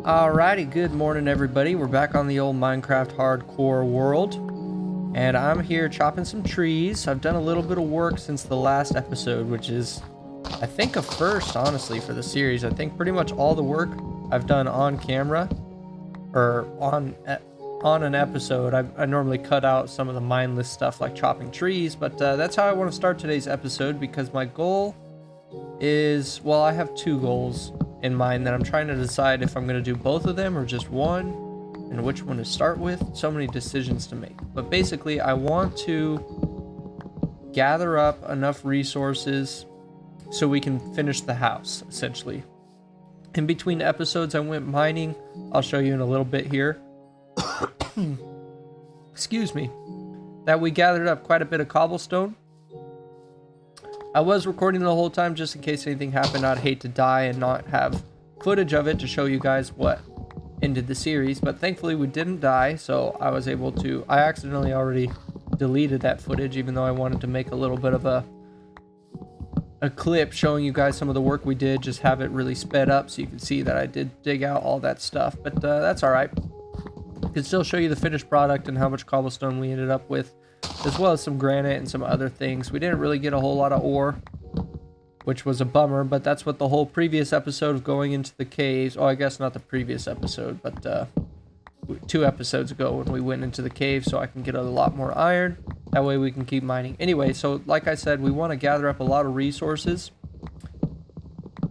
Alrighty, good morning everybody. We're back on the old Minecraft hardcore world. And I'm here chopping some trees. I've done a little bit of work since the last episode, which is, I think, a first, honestly, for the series. I think pretty much all the work I've done on camera, or on an episode. I normally cut out some of the mindless stuff like chopping trees, but that's how I want to start today's episode, because my goal is, well, I have two goals in mind that I'm trying to decide if I'm going to do both of them or just one, and which one to start with. So many decisions to make. But basically, I want to gather up enough resources so we can finish the house, essentially. In between episodes, I went mining. I'll show you in a little bit here. Excuse me. That we gathered up quite a bit of cobblestone. I was recording the whole time just in case anything happened. I'd hate to die and not have footage of it to show you guys what ended the series, but thankfully we didn't die, so I was able to. I accidentally already deleted that footage, even though I wanted to make a little bit of a clip showing you guys some of the work we did, just have it really sped up so you can see that I did dig out all that stuff, but that's all right. I can still show you the finished product and how much cobblestone we ended up with, as well as some granite and some other things. We didn't really get a whole lot of ore, which was a bummer, but that's what the whole previous episode of going into the caves, oh, I guess not the previous episode, but 2 episodes ago when we went into the cave, so I can get a lot more iron. That way we can keep mining. Anyway, so like I said, we want to gather up a lot of resources.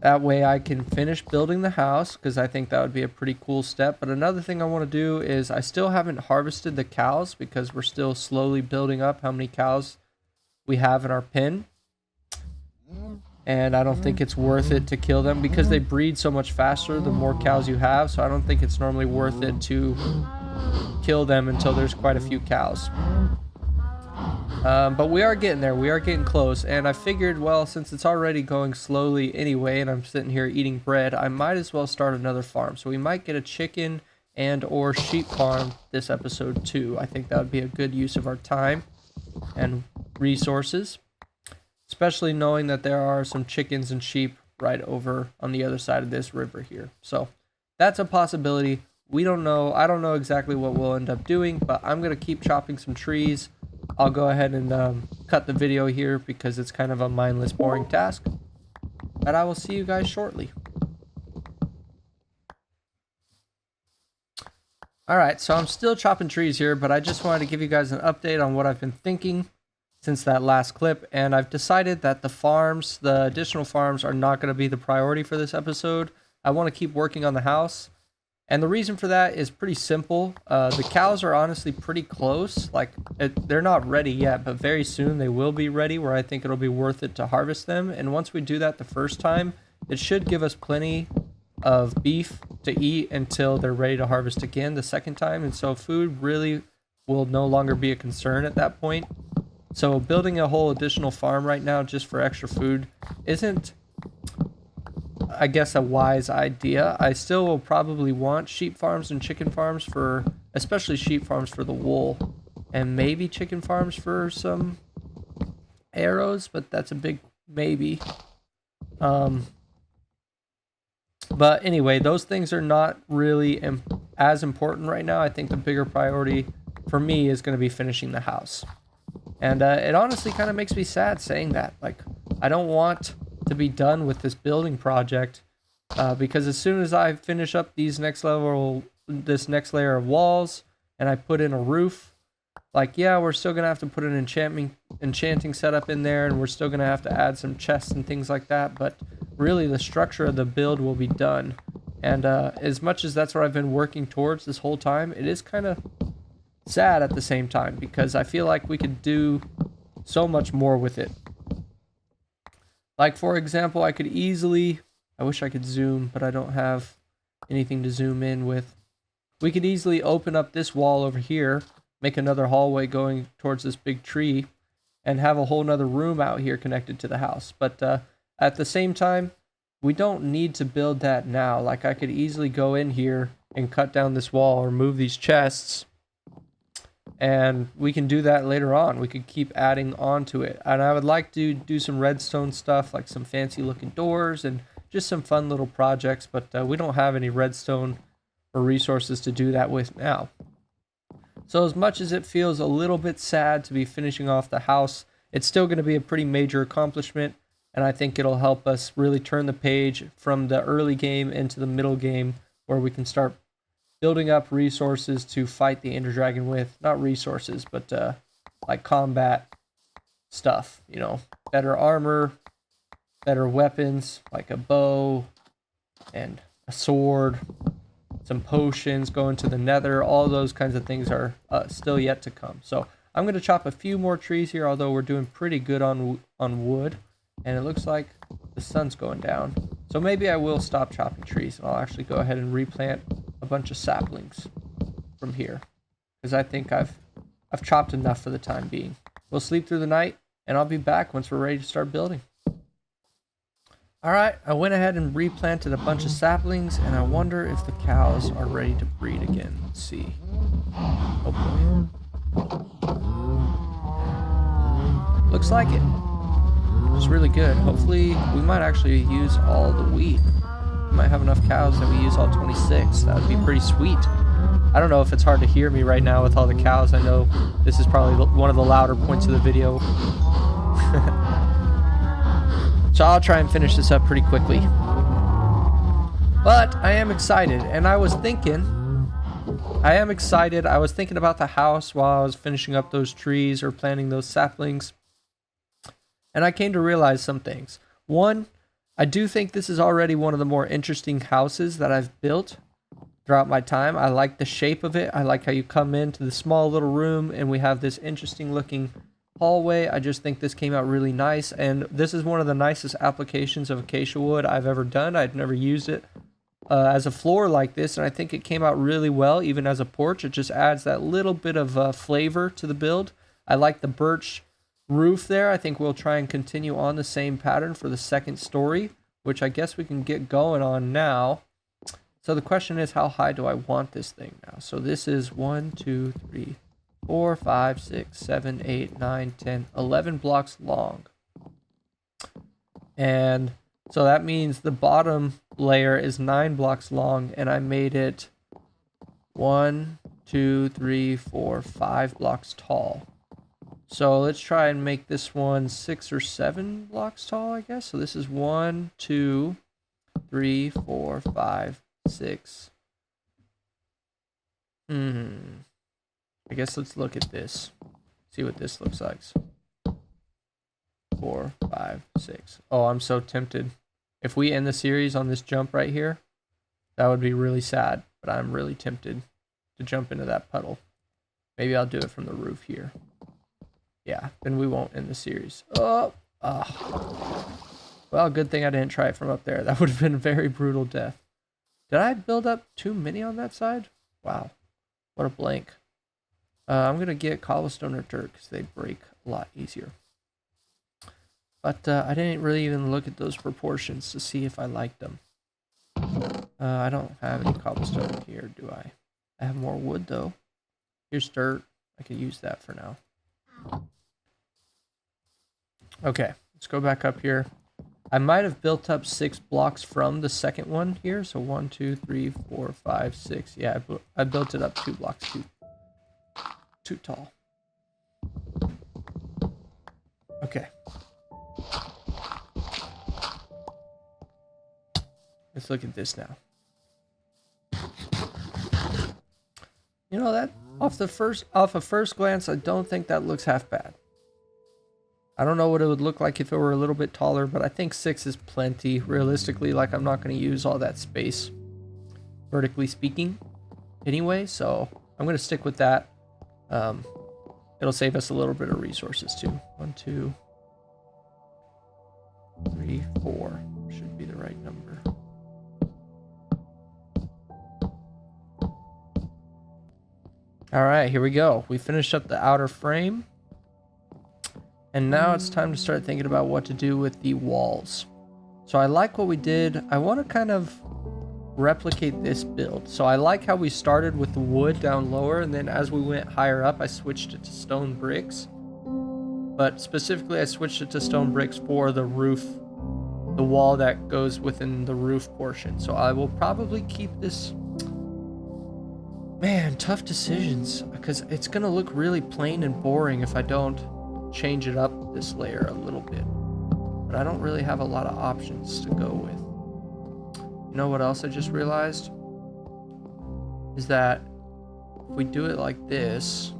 That way I can finish building the house, because I think that would be a pretty cool step. But another thing I want to do is, I still haven't harvested the cows, because we're still slowly building up how many cows we have in our pen. And I don't think it's worth it to kill them, because they breed so much faster the more cows you have. So I don't think it's normally worth it to kill them until there's quite a few cows. But we are getting there. We are getting close. And I figured, well, since it's already going slowly anyway, and I'm sitting here eating bread, I might as well start another farm. So we might get a chicken and or sheep farm this episode too. I think that would be a good use of our time and resources, especially knowing that there are some chickens and sheep right over on the other side of this river here. So that's a possibility. We don't know. I don't know exactly what we'll end up doing, but I'm going to keep chopping some trees. I'll go ahead and cut the video here because it's kind of a mindless, boring task. But I will see you guys shortly. Alright, so I'm still chopping trees here, but I just wanted to give you guys an update on what I've been thinking since that last clip. And I've decided that the additional farms are not going to be the priority for this episode. I want to keep working on the house. And the reason for that is pretty simple. The cows are honestly pretty close. Like, they're not ready yet, but very soon they will be ready, where I think it'll be worth it to harvest them. And once we do that the first time, it should give us plenty of beef to eat until they're ready to harvest again the second time. And so food really will no longer be a concern at that point. So building a whole additional farm right now just for extra food isn't, I guess, a wise idea. I still will probably want sheep farms and chicken farms for, especially sheep farms for the wool, and maybe chicken farms for some arrows, but that's a big maybe. But anyway, those things are not really as important right now. I think the bigger priority for me is going to be finishing the house. And it honestly kind of makes me sad saying that. Like, I don't want to be done with this building project, because as soon as I finish up this next layer of walls and I put in a roof, like, yeah, we're still gonna have to put an enchanting setup in there, and we're still gonna have to add some chests and things like that, but really the structure of the build will be done. And as much as that's what I've been working towards this whole time, it is kind of sad at the same time, because I feel like we could do so much more with it. Like, for example, I could easily, I wish I could zoom, but I don't have anything to zoom in with. We could easily open up this wall over here, make another hallway going towards this big tree, and have a whole nother room out here connected to the house. But at the same time, we don't need to build that now. Like, I could easily go in here and cut down this wall or move these chests, and we can do that later on. We could keep adding on to it. And I would like to do some redstone stuff, like some fancy looking doors, and just some fun little projects, but we don't have any redstone or resources to do that with now. So as much as it feels a little bit sad to be finishing off the house, it's still going to be a pretty major accomplishment, and I think it'll help us really turn the page from the early game into the middle game, where we can start building up resources to fight the Ender Dragon with. Not resources, but like combat stuff, you know, better armor, better weapons, like a bow and a sword, some potions, going to the nether. All those kinds of things are still yet to come. So I'm going to chop a few more trees here, although we're doing pretty good on wood, and it looks like the sun's going down. So maybe I will stop chopping trees, and I'll actually go ahead and replant a bunch of saplings from here, because I think I've chopped enough for the time being. We'll sleep through the night, and I'll be back once we're ready to start building. Alright, I went ahead and replanted a bunch of saplings, and I wonder if the cows are ready to breed again. Let's see. Oh boy. Looks like it. It's really good. Hopefully, we might actually use all the wheat. We might have enough cows that we use all 26. That would be pretty sweet. I don't know if it's hard to hear me right now with all the cows. I know this is probably one of the louder points of the video. So I'll try and finish this up pretty quickly. But I am excited, and I was thinking about the house while I was finishing up those trees or planting those saplings. And I came to realize some things. One, I do think this is already one of the more interesting houses that I've built throughout my time. I like the shape of it. I like how you come into the small little room and we have this interesting looking hallway. I just think this came out really nice, and this is one of the nicest applications of acacia wood I've ever done. I'd never used it as a floor like this, and I think it came out really well even as a porch. It just adds that little bit of flavor to the build. I like the birch roof there. I think we'll try and continue on the same pattern for the second story, which I guess we can get going on now. So the question is, how high do I want this thing now? So this is 1, 2, 3, 4, 5, 6, 7, 8, 9, 10, 11 blocks long. And so that means the bottom layer is 9 blocks long, and I made it 1, 2, 3, 4, 5 blocks tall. So let's try and make this one 6 or 7 blocks tall, I guess. So this is 1, 2, 3, 4, 5, 6. I guess let's look at this. See what this looks like. 4, 5, 6. Oh, I'm so tempted. If we end the series on this jump right here, that would be really sad. But I'm really tempted to jump into that puddle. Maybe I'll do it from the roof here. Yeah, then we won't end the series. Oh. Well, good thing I didn't try it from up there. That would have been a very brutal death. Did I build up too many on that side? Wow. What a blank. I'm going to get cobblestone or dirt because they break a lot easier. But I didn't really even look at those proportions to see if I liked them. I don't have any cobblestone here, do I? I have more wood, though. Here's dirt. I could use that for now. Okay, let's go back up here. I might have built up 6 blocks from the second one here. So 1, 2, 3, 4, 5, 6. Yeah, I built it up 2 blocks too tall. Okay. Let's look at this now. You know, that off a first glance, I don't think that looks half bad. I don't know what it would look like if it were a little bit taller, but I think 6 is plenty. Realistically, like, I'm not going to use all that space, vertically speaking, anyway, so I'm going to stick with that. It'll save us a little bit of resources, too. 1, 2, 3, 4 should be the right number. All right, here we go. We finished up the outer frame. And now it's time to start thinking about what to do with the walls. So I like what we did. I want to kind of replicate this build. So I like how we started with the wood down lower, and then as we went higher up, I switched it to stone bricks. But specifically, I switched it to stone bricks for the roof the wall that goes within the roof portion. So I will probably keep this. Man, tough decisions, because it's gonna look really plain and boring if I don't change it up this layer a little bit. But I don't really have a lot of options to go with. You know what else I just realized? Is that if we do it like this,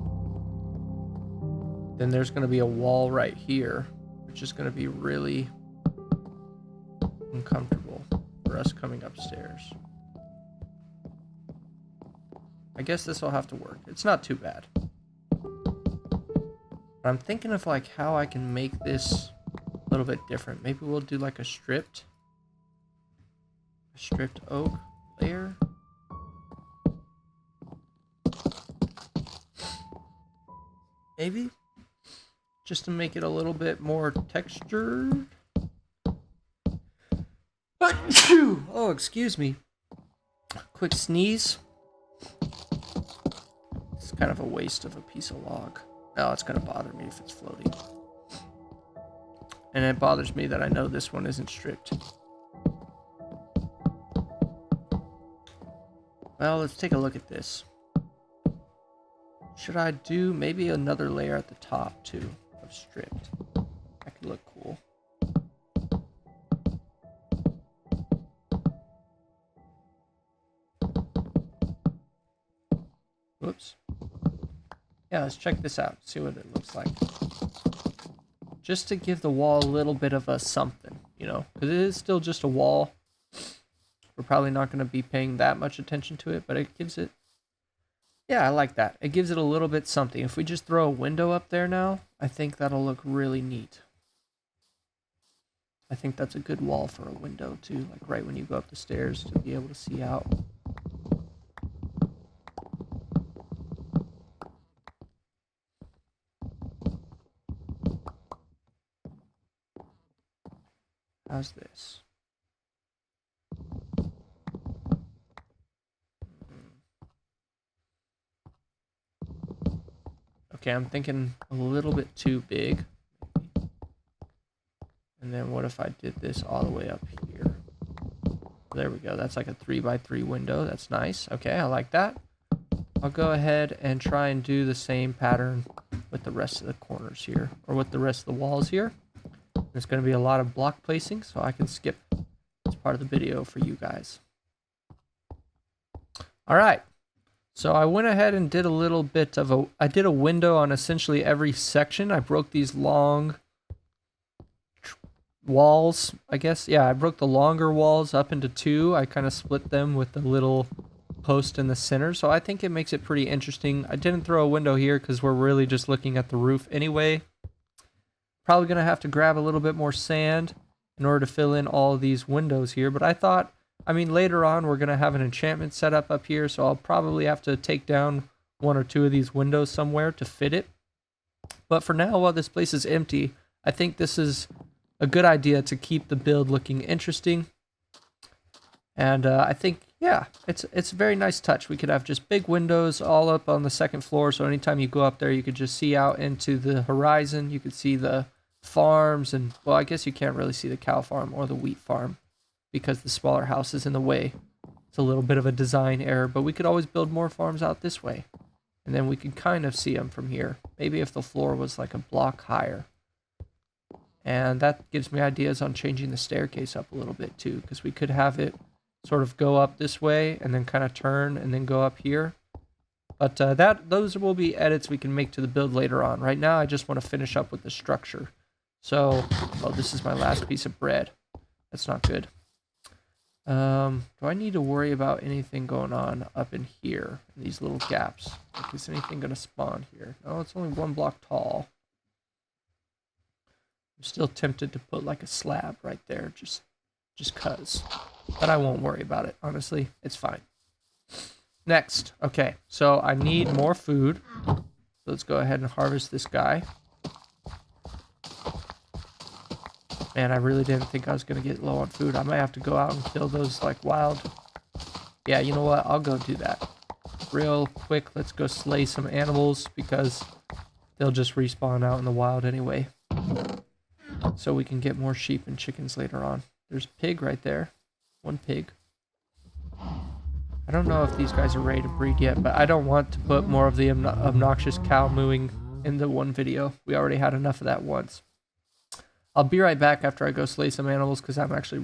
then there's gonna be a wall right here, which is gonna be really uncomfortable for us coming upstairs. I guess this will have to work. It's not too bad. But I'm thinking of like how I can make this a little bit different. Maybe we'll do like a stripped oak layer. Maybe just to make it a little bit more textured. Oh, excuse me. Quick sneeze. It's kind of a waste of a piece of log. Oh, it's gonna bother me if it's floating. And it bothers me that I know this one isn't stripped. Well, let's take a look at this. Should I do maybe another layer at the top too of stripped? That could look cool. Whoops. Yeah, let's check this out, see what it looks like. Just to give the wall a little bit of a something, you know, because it is still just a wall. We're probably not going to be paying that much attention to it, but it gives it, yeah, I like that. It gives it a little bit something. If we just throw a window up there now, I think that'll look really neat. I think that's a good wall for a window too, like right when you go up the stairs to be able to see out. How's this? Okay, I'm thinking a little bit too big. And then what if I did this all the way up here? There we go. That's like a 3x3 window. That's nice. Okay, I like that. I'll go ahead and try and do the same pattern with the rest of the corners here, or with the rest of the walls here. There's going to be a lot of block placing, so I can skip this part of the video for you guys. All right. So I went ahead and did a little bit of I did a window on essentially every section. I broke these long walls, I guess. Yeah, I broke the longer walls up into two. I kind of split them with the little post in the center. So I think it makes it pretty interesting. I didn't throw a window here because we're really just looking at the roof anyway. Probably going to have to grab a little bit more sand in order to fill in all of these windows here. But I thought, I mean, later on we're going to have an enchantment set up here. So I'll probably have to take down one or two of these windows somewhere to fit it. But for now, while this place is empty, I think this is a good idea to keep the build looking interesting. And I think, yeah, it's a very nice touch. We could have just big windows all up on the second floor. So anytime you go up there, you could just see out into the horizon. You could see the farms and, well, I guess you can't really see the cow farm or the wheat farm because the smaller house is in the way. It's a little bit of a design error, but we could always build more farms out this way. And then we could kind of see them from here. Maybe if the floor was like a block higher. And that gives me ideas on changing the staircase up a little bit too, because we could have it sort of go up this way and then kind of turn and then go up here. But those will be edits we can make to the build later on. Right now, I just want to finish up with the structure. So, oh, this is my last piece of bread. That's not good. Do I need to worry about anything going on up in here, in these little gaps? Like, is anything going to spawn here? No, it's only 1 block tall. I'm still tempted to put like a slab right there, just cuz. But I won't worry about it, honestly. It's fine. Next, okay, so I need more food. So let's go ahead and harvest this guy. Man, I really didn't think I was going to get low on food. I might have to go out and kill those like wild. Yeah, you know what? I'll go do that. Real quick, let's go slay some animals because they'll just respawn out in the wild anyway. So we can get more sheep and chickens later on. there's a pig right there. One pig. I don't know if these guys are ready to breed yet, but I don't want to put more of the obnoxious cow mooing in the one video. We already had enough of that once. I'll be right back after I go slay some animals because I'm actually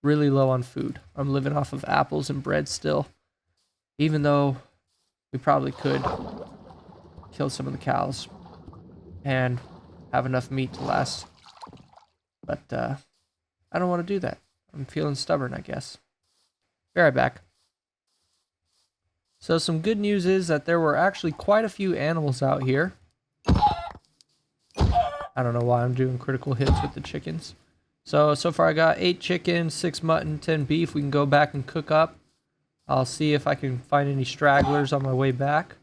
really low on food. I'm living off of apples and bread still, even though we probably could kill some of the cows and have enough meat to last. But I don't want to do that. I'm feeling stubborn, I guess. Be right back. So some good news is that there were actually quite a few animals out here. I don't know why I'm doing critical hits with the chickens. So far I got 8 chicken, 6 mutton, 10 beef. We can go back and cook up. I'll see if I can find any stragglers on my way back.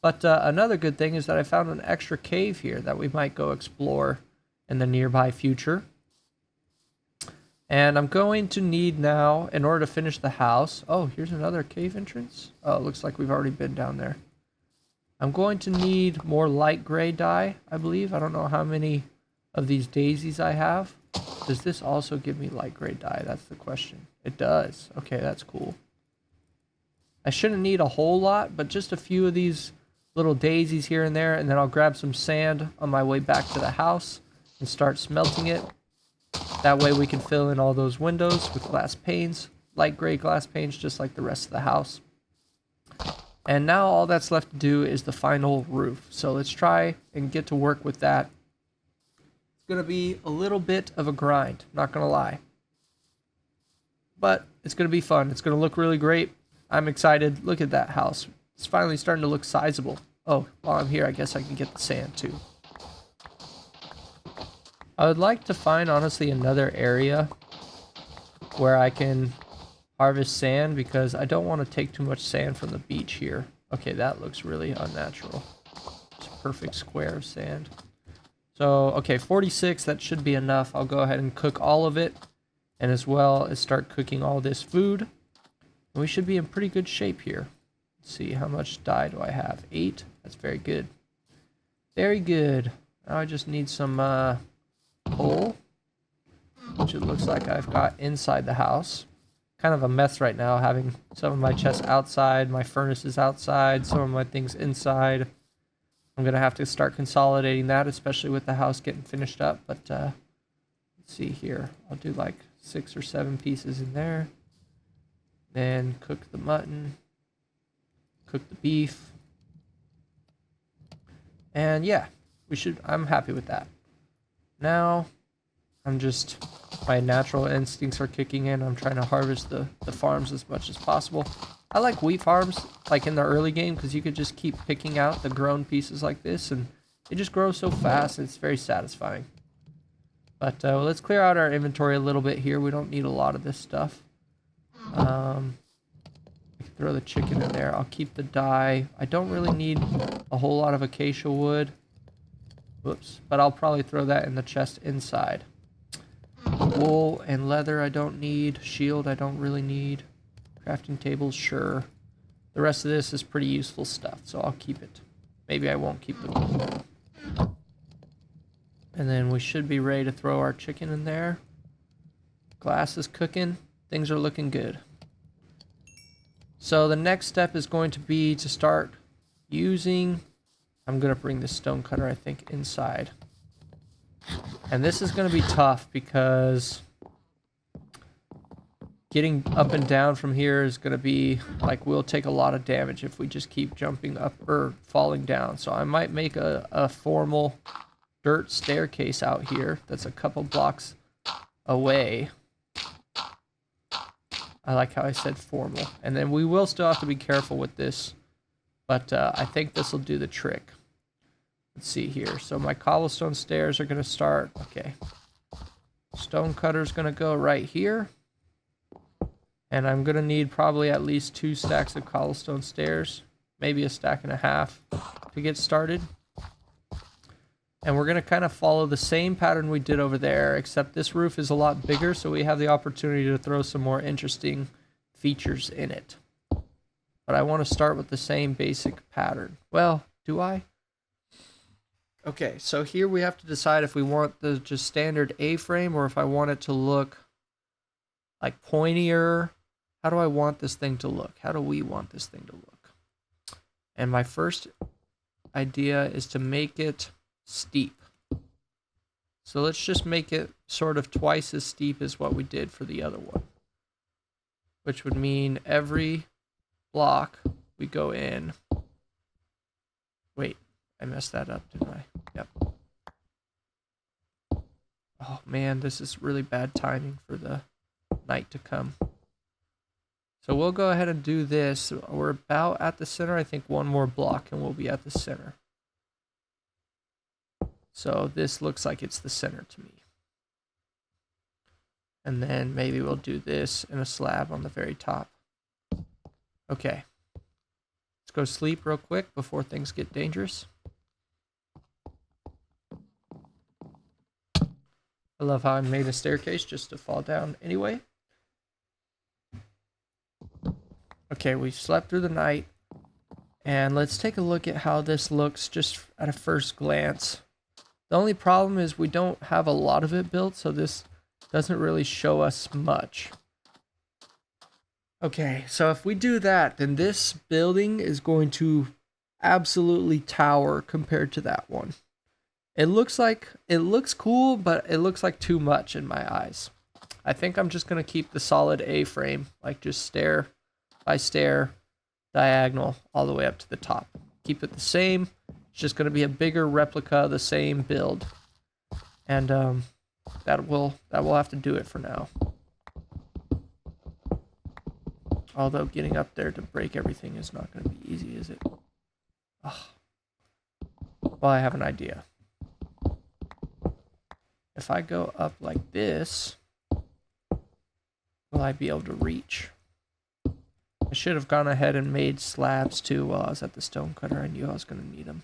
But another good thing is that I found an extra cave here that we might go explore in the nearby future. And I'm going to need now, in order to finish the house... Oh, here's another cave entrance. Oh, it looks like we've already been down there. I'm going to need more light gray dye, I believe. I don't know how many of these daisies I have. Does this also give me light gray dye? That's the question. It does. Okay, that's cool. I shouldn't need a whole lot, but just a few of these little daisies here and there, and then I'll grab some sand on my way back to the house and start smelting it. That way we can fill in all those windows with glass panes, light gray glass panes, just like the rest of the house. And now all that's left to do is the final roof. So let's try and get to work with that. It's going to be a little bit of a grind, not going to lie. But it's going to be fun. It's going to look really great. I'm excited. Look at that house. It's finally starting to look sizable. Oh, while I'm here, I guess I can get the sand too. I would like to find, honestly, another area where I can harvest sand because I don't want to take too much sand from the beach here. Okay, that looks really unnatural. It's a perfect square of sand. So, okay, 46, that should be enough. I'll go ahead and cook all of it, and as well as start cooking all this food. And we should be in pretty good shape here. Let's see, how much dye do I have? 8. That's very good. Very good. Now I just need some coal, which it looks like I've got inside the house. Kind of a mess right now, having some of my chests outside, my furnace is outside, some of my things inside. I'm going to have to start consolidating that, especially with the house getting finished up. But let's see here. I'll do like 6 or 7 pieces in there. Then cook the mutton. Cook the beef. And yeah, I'm happy with that. Now, my natural instincts are kicking in. I'm trying to harvest the farms as much as possible. I like wheat farms, like in the early game, because you could just keep picking out the grown pieces like this, and it just grows so fast, and it's very satisfying. But let's clear out our inventory a little bit here. We don't need a lot of this stuff. I can throw the chicken in there. I'll keep the dye. I don't really need a whole lot of acacia wood. Whoops. But I'll probably throw that in the chest inside. Wool and leather I don't need. Shield I don't really need. Crafting tables, sure. The rest of this is pretty useful stuff, so I'll keep it. Maybe I won't keep the wool. And then we should be ready to throw our chicken in there. Glass is cooking. Things are looking good. So the next step is going to be to start using... I'm going to bring the stone cutter, I think, inside. And this is going to be tough because getting up and down from here is going to be, like, we'll take a lot of damage if we just keep jumping up or falling down. So I might make a formal dirt staircase out here that's a couple blocks away. I like how I said formal. And then we will still have to be careful with this, but I think this will do the trick. Let's see here. So my cobblestone stairs are going to start. Okay. Stone cutter's going to go right here. And I'm going to need probably at least 2 stacks of cobblestone stairs. Maybe a stack and a half to get started. And we're going to kind of follow the same pattern we did over there, except this roof is a lot bigger, so we have the opportunity to throw some more interesting features in it. But I want to start with the same basic pattern. Well, do I? Okay, so here we have to decide if we want the just standard A-frame or if I want it to look like pointier. How do I want this thing to look? How do we want this thing to look? And my first idea is to make it steep. So let's just make it sort of twice as steep as what we did for the other one, which would mean every block we go in. Wait, I messed that up, didn't I? Yep. Oh man, this is really bad timing for the night to come. So we'll go ahead and do this. We're about at the center. I think one more block and we'll be at the center. So this looks like it's the center to me. And then maybe we'll do this in a slab on the very top. Okay. Let's go sleep real quick before things get dangerous. I love how I made a staircase just to fall down anyway. Okay, we slept through the night. And let's take a look at how this looks just at a first glance. The only problem is we don't have a lot of it built, so this doesn't really show us much. Okay, so if we do that, then this building is going to absolutely tower compared to that one. It looks cool, but it looks like too much in my eyes. I think I'm just going to keep the solid A-frame, like just stair by stair, diagonal, all the way up to the top. Keep it the same. It's just going to be a bigger replica of the same build. And that will have to do it for now. Although getting up there to break everything is not going to be easy, is it? Oh. Well, I have an idea. If I go up like this, will I be able to reach? I should have gone ahead and made slabs too while I was at the stone cutter. I knew I was going to need them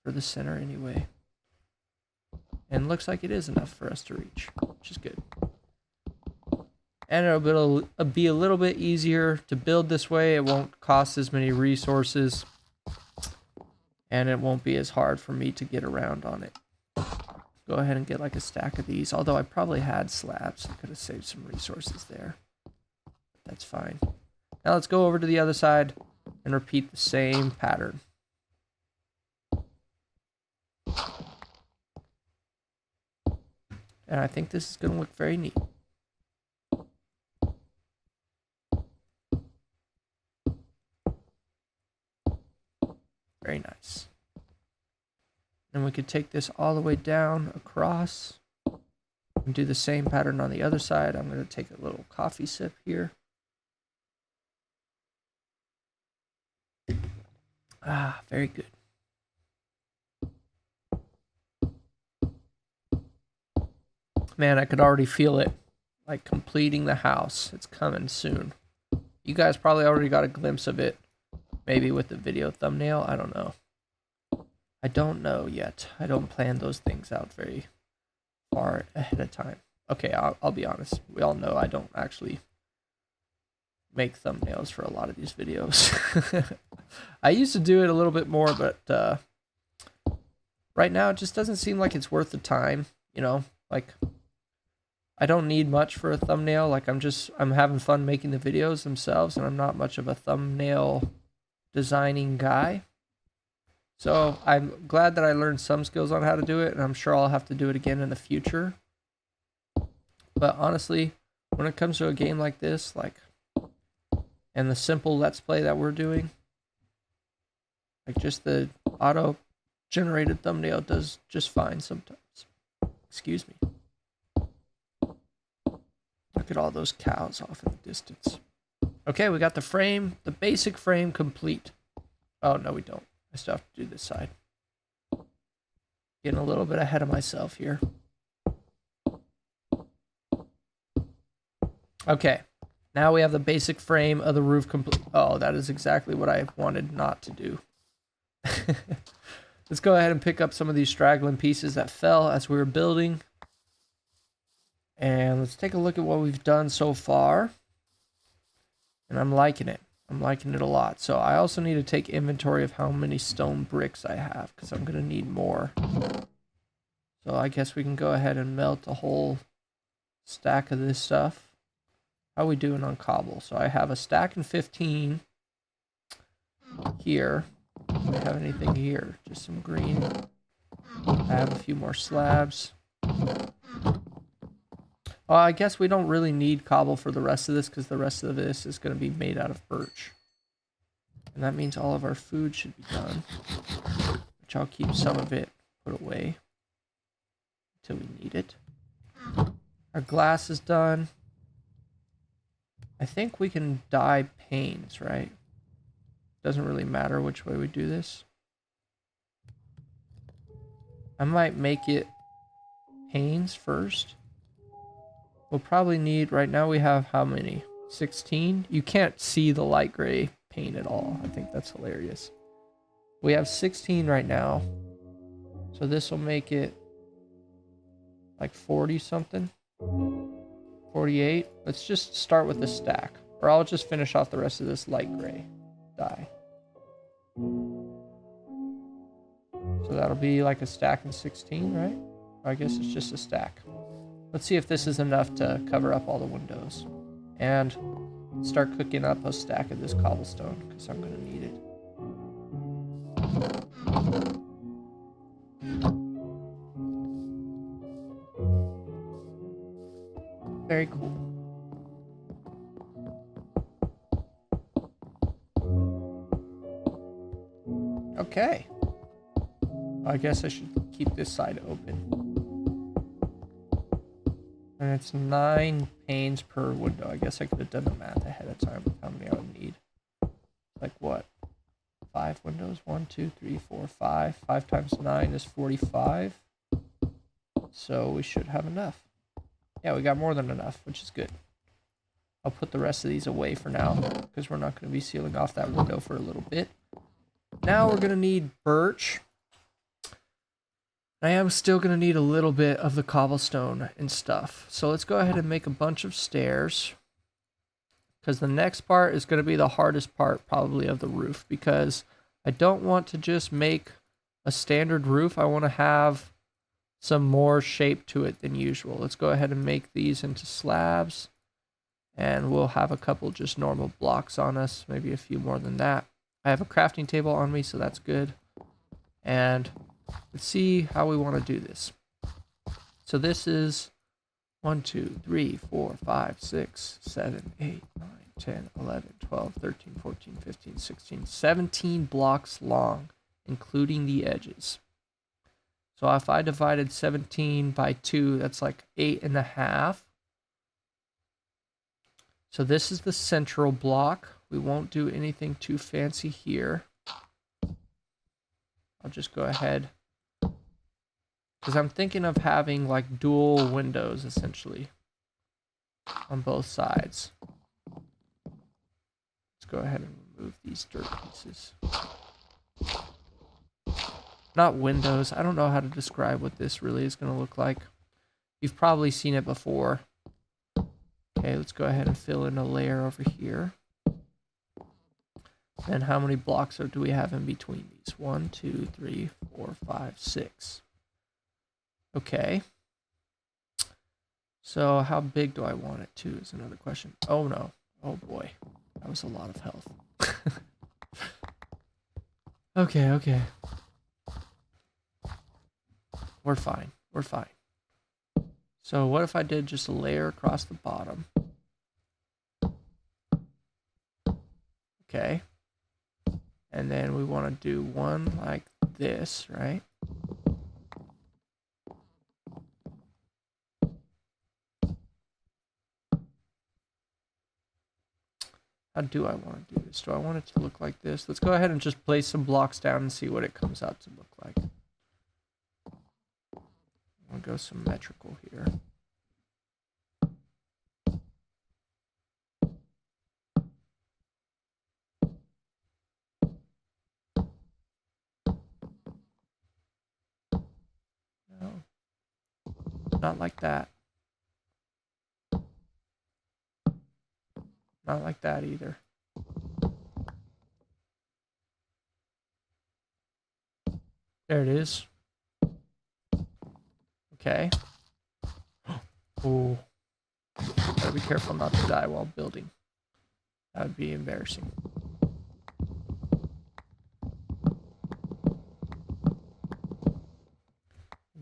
for the center anyway. And it looks like it is enough for us to reach, which is good. And it'll be a little bit easier to build this way. It won't cost as many resources. And it won't be as hard for me to get around on it. Go ahead and get like a stack of these. Although I probably had slabs. I could have saved some resources there. That's fine. Now let's go over to the other side and repeat the same pattern. And I think this is going to look very neat. Very nice. Then we could take this all the way down across and do the same pattern on the other side. I'm going to take a little coffee sip here. Ah, very good. Man, I could already feel it, like completing the house. It's coming soon. You guys probably already got a glimpse of it, maybe with the video thumbnail. I don't know. I don't know yet. I don't plan those things out very far ahead of time. Okay, I'll be honest. We all know I don't actually make thumbnails for a lot of these videos. I used to do it a little bit more, but right now it just doesn't seem like it's worth the time, you know? Like, I don't need much for a thumbnail. Like, I'm having fun making the videos themselves, and I'm not much of a thumbnail designing guy. So I'm glad that I learned some skills on how to do it, and I'm sure I'll have to do it again in the future. But honestly, when it comes to a game like this, like, and the simple Let's Play that we're doing, like, just the auto-generated thumbnail does just fine sometimes. Excuse me. Look at all those cows off in the distance. Okay, we got the frame, the basic frame complete. Oh, no, we don't. I still have to do this side. Getting a little bit ahead of myself here. Okay, now we have the basic frame of the roof complete. Oh, that is exactly what I wanted not to do. Let's go ahead and pick up some of these straggling pieces that fell as we were building. And let's take a look at what we've done so far. And I'm liking it. I'm liking it a lot. So I also need to take inventory of how many stone bricks I have, because I'm going to need more. So I guess we can go ahead and melt a whole stack of this stuff. How we doing on cobble? So I have a stack and 15 here. Do I have anything here? Just some green. I have a few more slabs. Well, I guess we don't really need cobble for the rest of this because the rest of this is going to be made out of birch. And that means all of our food should be done. Which I'll keep some of it put away until we need it. Our glass is done. I think we can dye panes, right? Doesn't really matter which way we do this. I might make it panes first. We'll probably need, right now we have how many? 16? You can't see the light gray paint at all. I think that's hilarious. We have 16 right now. So this will make it like 40 something. 48. Let's just start with the stack. Or I'll just finish off the rest of this light gray dye. So that'll be like a stack and 16, right? I guess it's just a stack. Let's see if this is enough to cover up all the windows. And start cooking up a stack of this cobblestone, because I'm going to need it. Very cool. Okay. I guess I should keep this side open. And it's 9 panes per window. I guess I could have done the math ahead of time with how many I would need. Like what? 5 windows? 1, 2, 3, 4, 5. 5 times 9 is 45. So we should have enough. Yeah, we got more than enough, which is good. I'll put the rest of these away for now, because we're not going to be sealing off that window for a little bit. Now we're going to need birch. I am still going to need a little bit of the cobblestone and stuff. So let's go ahead and make a bunch of stairs. Because the next part is going to be the hardest part probably of the roof. Because I don't want to just make a standard roof. I want to have some more shape to it than usual. Let's go ahead and make these into slabs. And we'll have a couple just normal blocks on us. Maybe a few more than that. I have a crafting table on me, so that's good. And let's see how we want to do this. So this is 1, 2, 3, 4, 5, 6, 7, 8, 9, 10, 11, 12, 13, 14, 15, 16, 17 blocks long, including the edges. So if I divided 17 by 2, that's like 8.5. So this is the central block. We won't do anything too fancy here. I'll just go ahead, because I'm thinking of having like dual windows essentially on both sides. Let's go ahead and remove these dirt pieces. Not windows. I don't know how to describe what this really is going to look like. You've probably seen it before. Okay, let's go ahead and fill in a layer over here. And how many blocks do we have in between these? 1, 2, 3, 4, 5, 6. Okay. So how big do I want it to is another question. Oh no. Oh boy. That was a lot of health. Okay. We're fine. We're fine. So what if I did just a layer across the bottom? Okay. And then we want to do one like this, right? How do I want to do this? Do I want it to look like this? Let's go ahead and just place some blocks down and see what it comes out to look like. I'll go symmetrical here. No, not like that. Not like that either. There it is. Okay. Oh, Gotta be careful not to die while building. That would be embarrassing.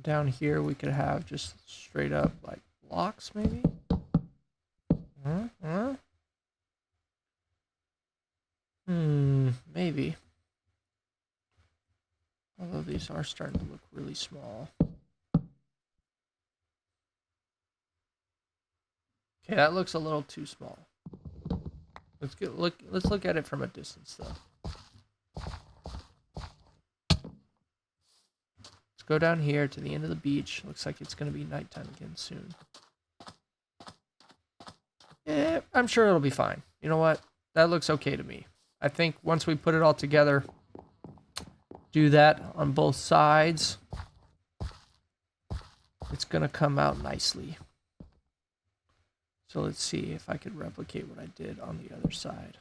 Down here we could have just straight up like blocks maybe. Maybe. Although these are starting to look really small. Okay, that looks a little too small. Let's look at it from a distance though. Let's go down here to the end of the beach. Looks like it's gonna be nighttime again soon. Yeah, I'm sure it'll be fine. You know what? That looks okay to me. I think once we put it all together, do that on both sides, it's gonna come out nicely. So let's see if I could replicate what I did on the other side.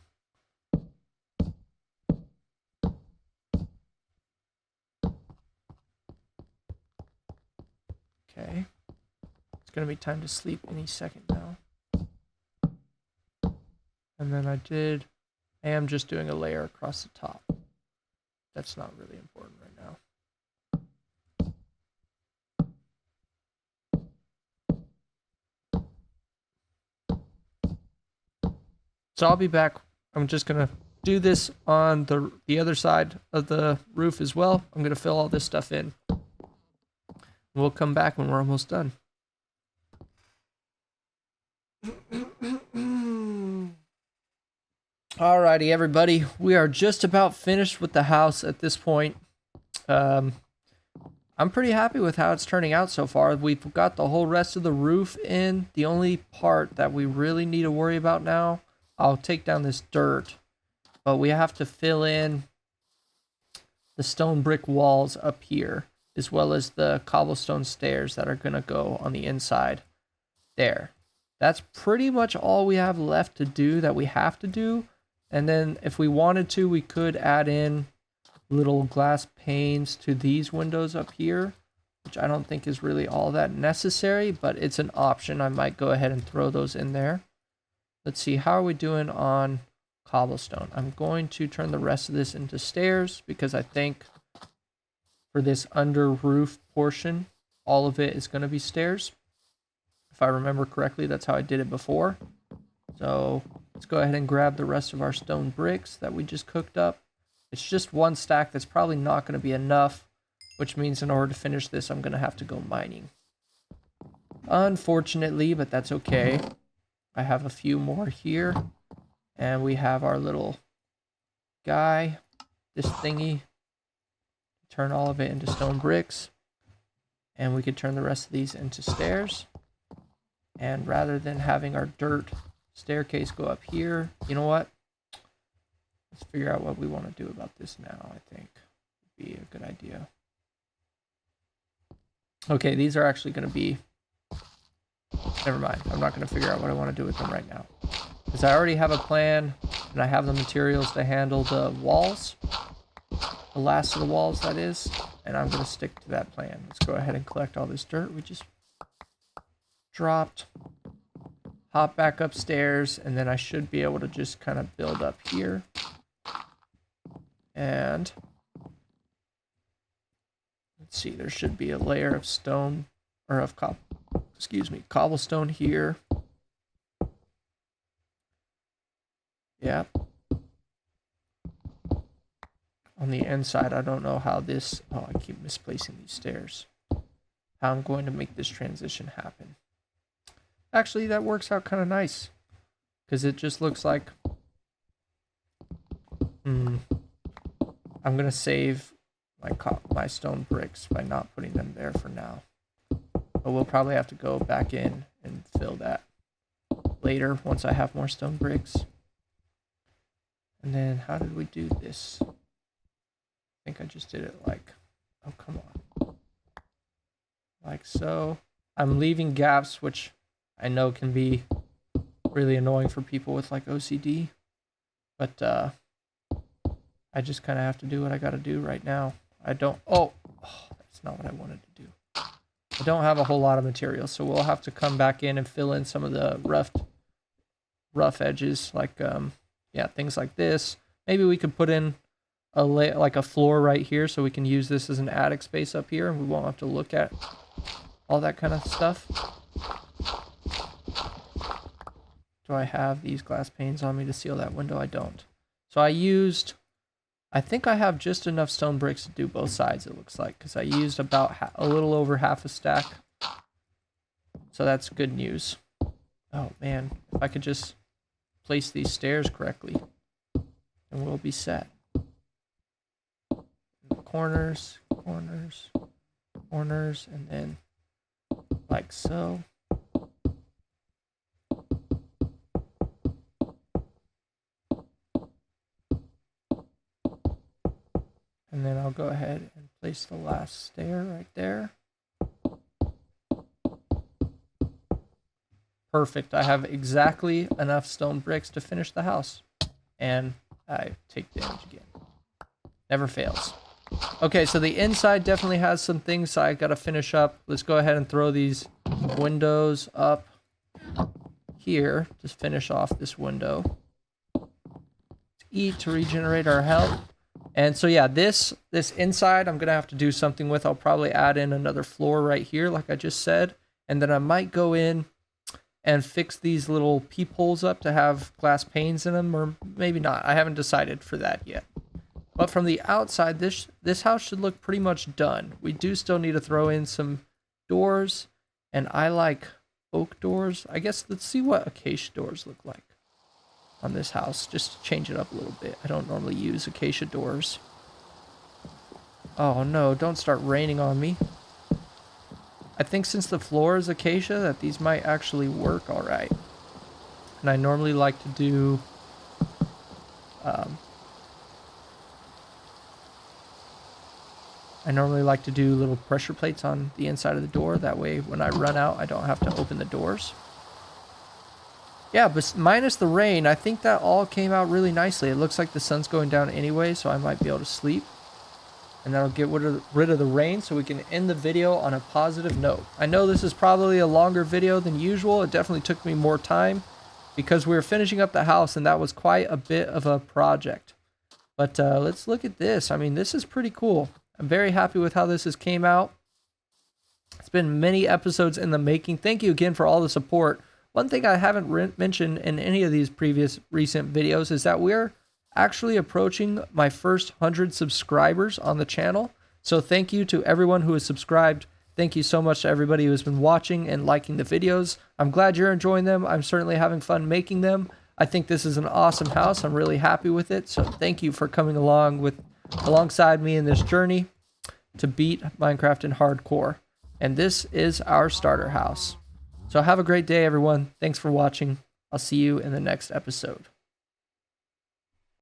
Okay. It's gonna be time to sleep any second now. And then I am just doing a layer across the top. That's not really important right now. So I'll be back. I'm just gonna do this on the other side of the roof as well. I'm gonna fill all this stuff in. We'll come back when we're almost done. Alrighty, everybody. We are just about finished with the house at this point. I'm pretty happy with how it's turning out so far. We've got the whole rest of the roof in. The only part that we really need to worry about now, I'll take down this dirt, but we have to fill in the stone brick walls up here, as well as the cobblestone stairs that are going to go on the inside there. That's pretty much all we have left to do that we have to do. And then if we wanted to, we could add in little glass panes to these windows up here, which I don't think is really all that necessary, but it's an option. I might go ahead and throw those in there. Let's see, how are we doing on cobblestone? I'm going to turn the rest of this into stairs because I think for this under roof portion, all of it is going to be stairs. If I remember correctly, that's how I did it before. So let's go ahead and grab the rest of our stone bricks that we just cooked up. It's just one stack that's probably not going to be enough, which means in order to finish this, I'm going to have to go mining. Unfortunately, but that's okay. I have a few more here, and we have our little guy, this thingy. Turn all of it into stone bricks, and we could turn the rest of these into stairs. And rather than having our dirt staircase go up here, you know what? Let's figure out what we want to do about this now, I think would be a good idea. Okay, these are actually going to be... Never mind. I'm not going to figure out what I want to do with them right now. Because I already have a plan, and I have the materials to handle the walls. The last of the walls, that is. And I'm going to stick to that plan. Let's go ahead and collect all this dirt we just dropped. Hop back upstairs, and then I should be able to just kind of build up here. And let's see, there should be a layer of stone, or of cobblestone here. Yep. On the inside, I don't know how this... Oh, I keep misplacing these stairs. How I'm going to make this transition happen. Actually, that works out kind of nice. Because it just looks like... I'm going to save my stone bricks by not putting them there for now. But we'll probably have to go back in and fill that later once I have more stone bricks. And then how did we do this? I think I just did it like... Oh, come on. Like so. I'm leaving gaps, which I know can be really annoying for people with like OCD. But I just kind of have to do what I got to do right now. I don't... Oh, that's not what I wanted to do. I don't have a whole lot of material, so we'll have to come back in and fill in some of the rough edges, like yeah, things like this. Maybe we could put in like a floor right here, so we can use this as an attic space up here, and we won't have to look at all that kind of stuff. Do I have these glass panes on me to seal that window? I don't. So I think I have just enough stone bricks to do both sides, it looks like, because I used about a little over half a stack. So that's good news. Oh man, if I could just place these stairs correctly, then we'll be set. Corners, corners, corners, and then like so. And then I'll go ahead and place the last stair right there. Perfect. I have exactly enough stone bricks to finish the house. And I take damage again. Never fails. Okay, so the inside definitely has some things I gotta finish up. Let's go ahead and throw these windows up here to finish off this window. Let's eat to regenerate our health. And so yeah, this inside I'm gonna have to do something with. I'll probably add in another floor right here, like I just said. And then I might go in and fix these little peepholes up to have glass panes in them, or maybe not. I haven't decided for that yet. But from the outside, this house should look pretty much done. We do still need to throw in some doors, and I like oak doors. I guess let's see what acacia doors look like on this house, just to change it up a little bit. I don't normally use acacia doors. Oh no, don't start raining on me. I think since the floor is acacia, that these might actually work all right. And I normally like to do little pressure plates on the inside of the door. That way when I run out, I don't have to open the doors. Yeah, but minus the rain, I think that all came out really nicely. It looks like the sun's going down anyway, so I might be able to sleep. And that'll get rid of the rain, so we can end the video on a positive note. I know this is probably a longer video than usual. It definitely took me more time because we were finishing up the house, and that was quite a bit of a project. But let's look at this. I mean, this is pretty cool. I'm very happy with how this has came out. It's been many episodes in the making. Thank you again for all the support. One thing I haven't mentioned in any of these previous recent videos is that we're actually approaching my first 100 subscribers on the channel. So thank you to everyone who has subscribed. Thank you so much to everybody who has been watching and liking the videos. I'm glad you're enjoying them. I'm certainly having fun making them. I think this is an awesome house. I'm really happy with it. So thank you for coming alongside me in this journey to beat Minecraft in hardcore. And this is our starter house. So have a great day, everyone. Thanks for watching. I'll see you in the next episode.